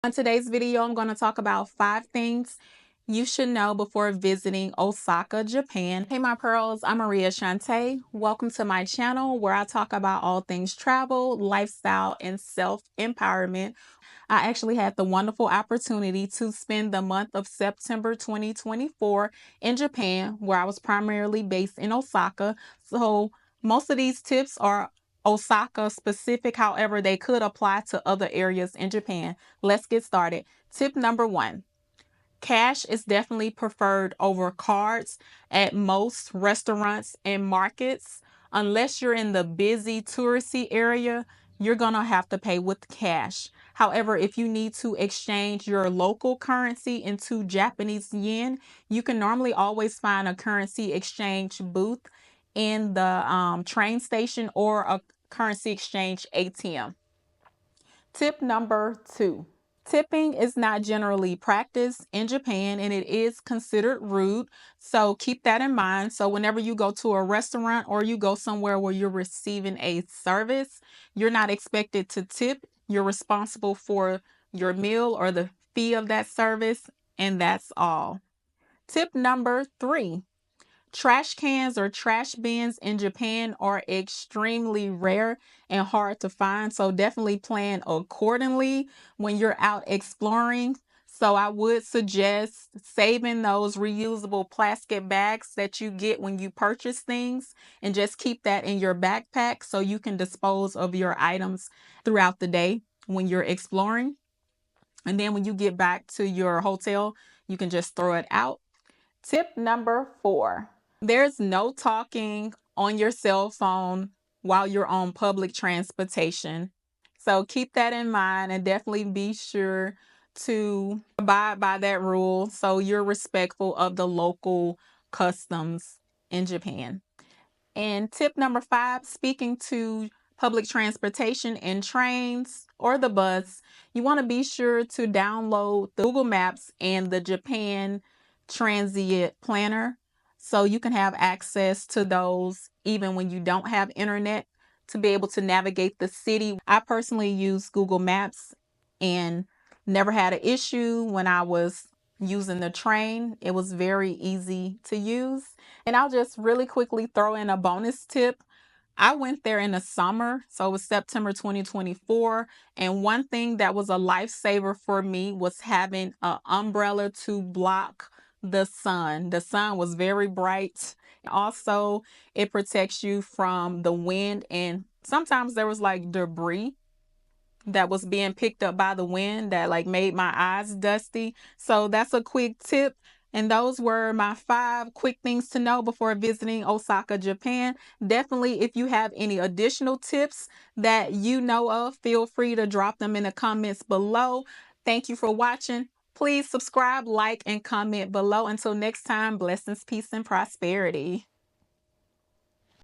On today's video, I'm going to talk about 5 things you should know before visiting Osaka, Japan. Hey, my pearls, I'm Maria Shante. Welcome to my channel where I talk about all things travel, lifestyle, and self-empowerment. I actually had the wonderful opportunity to spend the month of September 2024 in Japan, where I was primarily based in Osaka. So most of these tips are Osaka specific. However, they could apply to other areas in Japan. Let's get started. Tip number 1. Cash is definitely preferred over cards at most restaurants and markets. Unless you're in the busy touristy area, you're going to have to pay with cash. However, if you need to exchange your local currency into Japanese yen, you can normally always find a currency exchange booth in the train station or a currency exchange ATM. Tip number 2. Tipping is not generally practiced in Japan and it is considered rude. So keep that in mind. So whenever you go to a restaurant or you go somewhere where you're receiving a service, you're not expected to tip. You're responsible for your meal or the fee of that service, and that's all. Tip number 3. Trash cans or trash bins in Japan are extremely rare and hard to find, so definitely plan accordingly when you're out exploring. So I would suggest saving those reusable plastic bags that you get when you purchase things and just keep that in your backpack so you can dispose of your items throughout the day when you're exploring. And then when you get back to your hotel, you can just throw it out. Tip number 4. There's no talking on your cell phone while you're on public transportation. So keep that in mind and definitely be sure to abide by that rule so you're respectful of the local customs in Japan. And tip number 5, speaking to public transportation and trains or the bus, you want to be sure to download the Google Maps and the Japan Transit Planner so you can have access to those even when you don't have internet to be able to navigate the city. I personally use Google Maps and never had an issue when I was using the train. It was very easy to use. And I'll just really quickly throw in a bonus tip. I went there in the summer, so it was September 2024. And one thing that was a lifesaver for me was having an umbrella to block the sun. The sun was very bright. Also, it protects you from the wind, and sometimes there was like debris that was being picked up by the wind that like made my eyes dusty. So that's a quick tip. And those were my 5 quick things to know before visiting Osaka, Japan. Definitely, if you have any additional tips that you know of, feel free to drop them in the comments below. Thank you for watching. Please subscribe, like, and comment below. Until next time, blessings, peace, and prosperity.